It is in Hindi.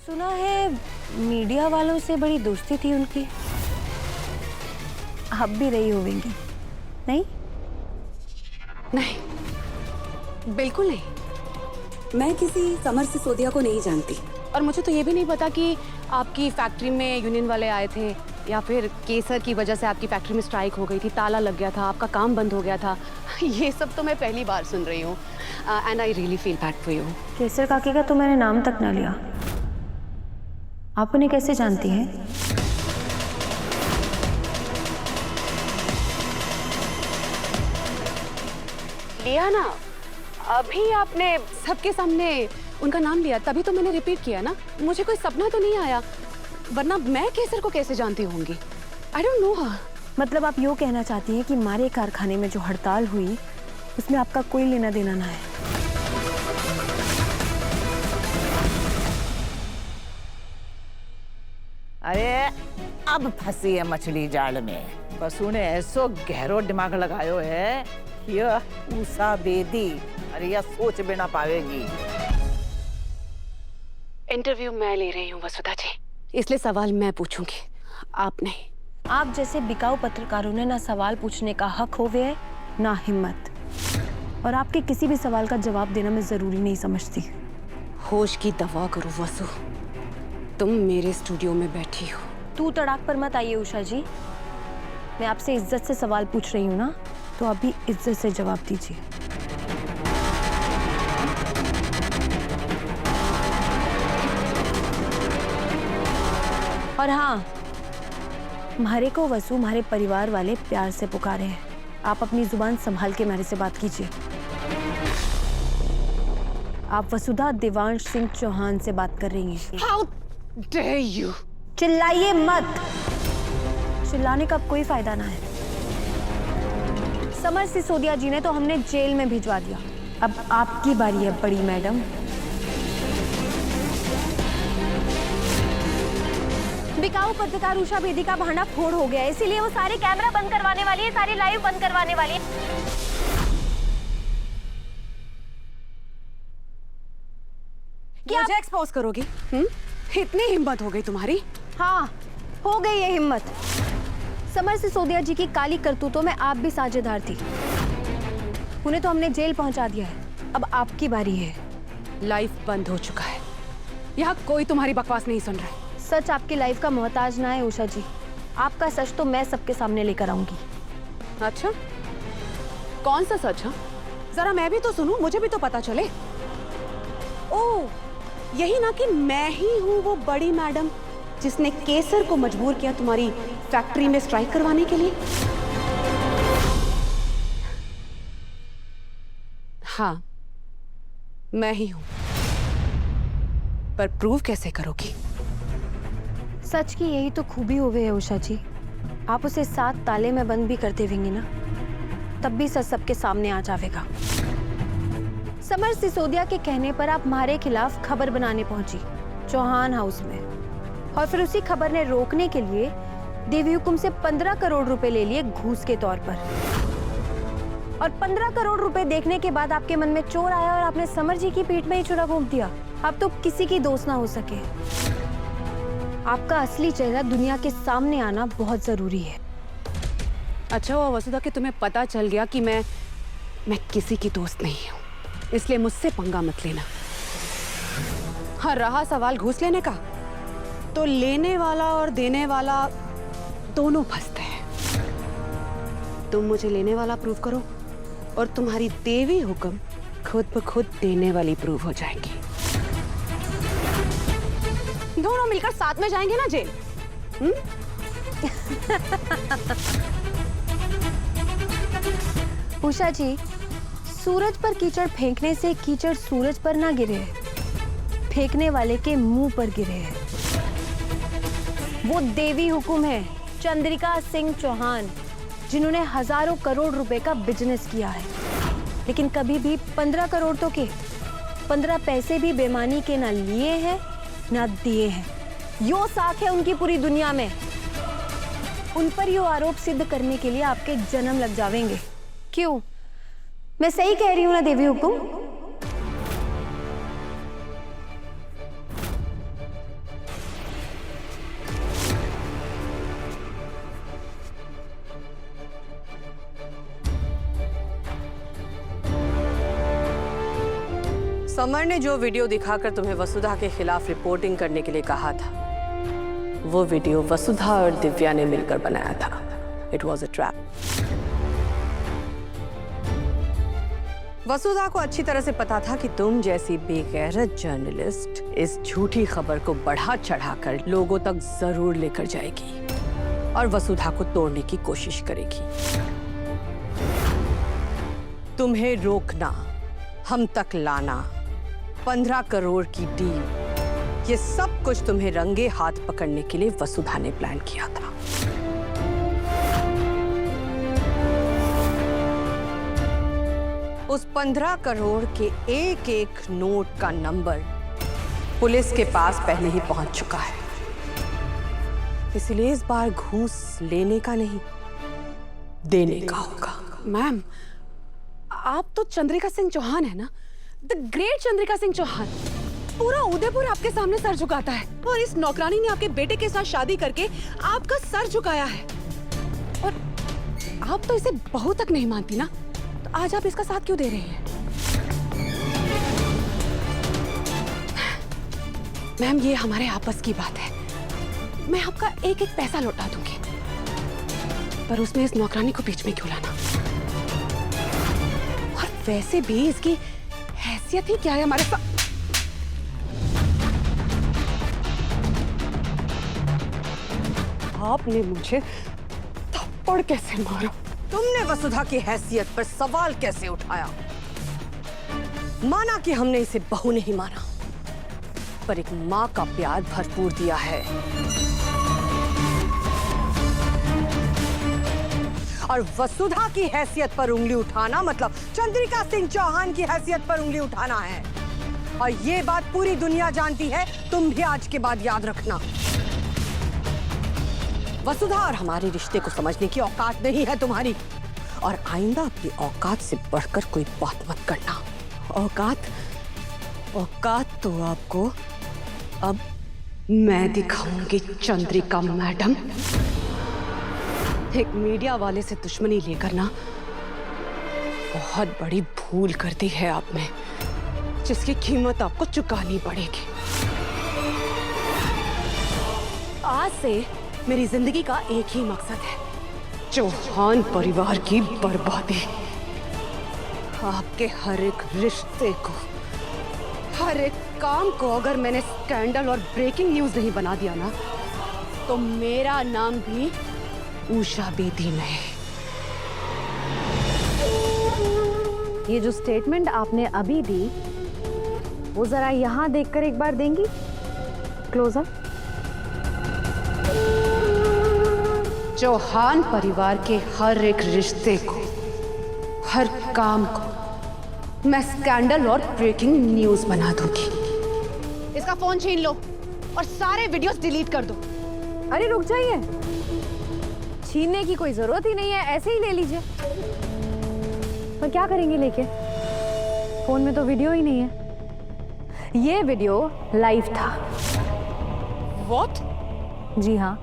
सुना है मीडिया वालों से बड़ी दोस्ती थी उनकी। आप भी रही होंगी, नहीं? नहीं, बिल्कुल नहीं। मैं किसी समर सिसोदिया को नहीं जानती। और मुझे तो ये भी नहीं पता कि आपकी फैक्ट्री में यूनियन वाले आए थे या फिर केसर की वजह से आपकी फैक्ट्री में स्ट्राइक हो गई थी, ताला लग गया था, आपका काम बंद हो गया था। ये सब तो मैं पहली बार सुन रही हूँ। And I really feel bad for you. Kesar काकी का तो मैंने नाम तक ना लिया। आप उन्हें कैसे जानती हैं? लिया ना, अभी आपने सबके सामने उनका नाम लिया, तभी तो मैंने रिपीट किया ना। मुझे कोई सपना तो नहीं आया, वरना मैं केसर को कैसे जानती होंगी? I don't know. मतलब आप यूँ कहना चाहती हैं कि हमारे कारखाने में जो हड़ताल हुई उसमें आपका कोई लेना देना ना है? अरे अब फंसी है मछली जाल में। बसु ने ऐसो गहरो दिमाग लगायो है, यह उषा बेदी अरे यह सोच भी ना पावेगी। इंटरव्यू मैं ले रही हूँ वसुधा जी, इसलिए सवाल मैं पूछूंगी, आप नहीं। आप जैसे बिकाऊ पत्रकारों ने ना सवाल पूछने का हक होवे है ना हिम्मत, और आपके किसी भी सवाल का जवाब देना मैं जरूरी नहीं समझती। होश की दवा करो वसु, तुम मेरे स्टूडियो में बैठी हो। तू तड़ाक पर मत आइए उषा जी, मैं आपसे इज्जत से सवाल पूछ रही हूँ ना, तो आप भी इज्जत से जवाब दीजिए। और हाँ, म्हारे को वसु हमारे परिवार वाले प्यार से पुकारे हैं। आप अपनी जुबान संभाल के मेरे से बात कीजिए। आप वसुधा देवांश सिंह चौहान से बात कर रही हैं। How dare you? चिल्लाइए मत, चिल्लाने का कोई फायदा ना है। समर सिसोदिया जी ने तो हमने जेल में भिजवा दिया, अब आपकी बारी है बड़ी मैडम। बिकाऊ पत्रकार उषा बेदी का भांडा फोड़ हो गया है, इसीलिए वो सारे कैमरा बंद करवाने वाली है, सारी लाइव बंद करवाने वाली है। मुझे एक्सपोज करोगी? इतनी हिम्मत हो गई तुम्हारी? हाँ, हो गई है हिम्मत। समर सिसोदिया जी की काली करतूतों में आप भी साझेदार थी। उन्हें तो हमने जेल पहुंचा दिया है, अब आपकी बारी है। लाइफ बंद हो चुका है, यहाँ कोई तुम्हारी बकवास नहीं सुन रहा है। सच आपकी लाइफ का मोहताज ना है उषा जी, आपका सच तो मैं सबके सामने लेकर आऊंगी। अच्छा, कौन सा सच? जरा मैं भी तो सुनूं, मुझे भी तो पता चले। ओह, यही ना कि मैं ही हूँ वो बड़ी मैडम जिसने केसर को मजबूर किया तुम्हारी फैक्ट्री में स्ट्राइक करवाने के लिए। हाँ, मैं ही हूँ, पर प्रूव कैसे करोगी? सच की यही तो खूबी होवे है उषा जी, आप उसे 7 ताले में बंद भी कर देवेंगी ना, तब भी सच सबके सामने आ जाएगा। समर सिसोदिया के कहने पर आप हमारे खिलाफ खबर बनाने पहुंची चौहान हाउस में, और फिर उसी खबर ने रोकने के लिए देवी हुकुम से 15 करोड़ रुपए ले लिए घूस के तौर पर। और 15 करोड़ रुपए देखने के बाद आपके मन में चोर आया और आपने समर जी की पीठ में ही छुरा घोंप दिया। अब तो किसी की दोस्त ना हो सके। आपका असली चेहरा दुनिया के सामने आना बहुत जरूरी है। अच्छा हुआ वसुधा कि तुम्हें पता चल गया कि मैं किसी की दोस्त नहीं हूँ, इसलिए मुझसे पंगा मत लेना। हाँ, रहा सवाल घूस लेने का, तो लेने वाला और देने वाला दोनों फंसते हैं। तुम मुझे लेने वाला प्रूव करो और तुम्हारी देवी हुक्म खुद ब खुद देने वाली प्रूव हो जाएंगी। दोनों मिलकर साथ में जाएंगे ना जेल। उषा जी, सूरज पर कीचड़ फेंकने से कीचड़ सूरज पर ना गिरे, फेंकने वाले के मुंह पर गिरे हैं। वो देवी हुकुम है चंद्रिका सिंह चौहान, जिन्होंने हजारों करोड़ रुपए का बिजनेस किया है, लेकिन कभी भी 15 करोड़ तो के 15 पैसे भी बेईमानी के ना लिए हैं ना दिए हैं। यो साख है उनकी पूरी दुनिया में। उन पर यो आरोप सिद्ध करने के लिए आपके जन्म लग जावेंगे। क्यों, मैं सही कह रही हूं ना देवी हुकुम? समर ने जो वीडियो दिखाकर तुम्हें वसुधा के खिलाफ रिपोर्टिंग करने के लिए कहा था, वो वीडियो वसुधा और दिव्या ने मिलकर बनाया था। It was a trap. Vasudha को अच्छी तरह से पता था कि तुम जैसी बेगैरत जर्नलिस्ट इस झूठी खबर को बढ़ा चढ़ाकर लोगों तक जरूर लेकर जाएगी और वसुधा को तोड़ने की कोशिश करेगी। तुम्हें रोकना, हम तक लाना, 15 करोड़ की डील, ये सब कुछ तुम्हें रंगे हाथ पकड़ने के लिए वसुधा ने प्लान किया था। उस 15 करोड़ के एक एक नोट का नंबर पुलिस के पास पहले ही पहुंच चुका है, इसलिए इस बार घूस लेने का नहीं, देने का होगा। मैम, आप तो चंद्रिका सिंह चौहान है ना, द ग्रेट चंद्रिका सिंह चौहान। पूरा उदयपुर आपके सामने सर झुकाता है और इस नौकरानी ने आपके बेटे के साथ शादी करके आपका सर झुकाया है। और आप तो इसे बहू तक नहीं मानती ना, तो आज आप इसका साथ क्यों दे रही हैं? मैम, ये हमारे आपस की बात है। मैं आपका एक एक पैसा लौटा दूंगी, पर उसमें इस नौकरानी को बीच में क्यों लाना? और वैसे भी इसकी हैसियत ही क्या है हमारे साथ? आपने मुझे थप्पड़ कैसे मारा? तुमने वसुधा की हैसियत पर सवाल कैसे उठाया? माना कि हमने इसे बहू नहीं माना, पर एक माँ का प्यार भरपूर दिया है। और वसुधा की हैसियत पर उंगली उठाना मतलब चंद्रिका सिंह चौहान की हैसियत पर उंगली उठाना है। और ये बात पूरी दुनिया जानती है, तुम भी आज के बाद याद रखना। वसुधा और हमारे रिश्ते को समझने की औकात नहीं है तुम्हारी, और आइंदा अपनी औकात से बढ़कर कोई बात मत करना। औकात तो आपको अब मैं दिखाऊंगी चंद्रिका मैडम। एक मीडिया वाले से दुश्मनी लेकर ना बहुत बड़ी भूल कर दी है आपने, जिसकी कीमत आपको चुकानी पड़ेगी। आज से मेरी जिंदगी का एक ही मकसद है, चौहान परिवार की बर्बादी। आपके हर एक रिश्ते को, हर एक काम को अगर मैंने स्कैंडल और ब्रेकिंग न्यूज नहीं बना दिया ना, तो मेरा नाम भी उषा बेदी नहीं। ये जो स्टेटमेंट आपने अभी दी, वो जरा यहाँ देखकर एक बार देंगी? क्लोजअप। चौहान परिवार के हर एक रिश्ते को, हर काम को मैं स्कैंडल और ब्रेकिंग न्यूज बना दूंगी। इसका फोन छीन लो और सारे वीडियोस डिलीट कर दो। अरे रुक जाइए, छीनने की कोई जरूरत ही नहीं है, ऐसे ही ले लीजिए। पर क्या करेंगे लेके? फोन में तो वीडियो ही नहीं है। ये वीडियो लाइव था। What? जी हाँ,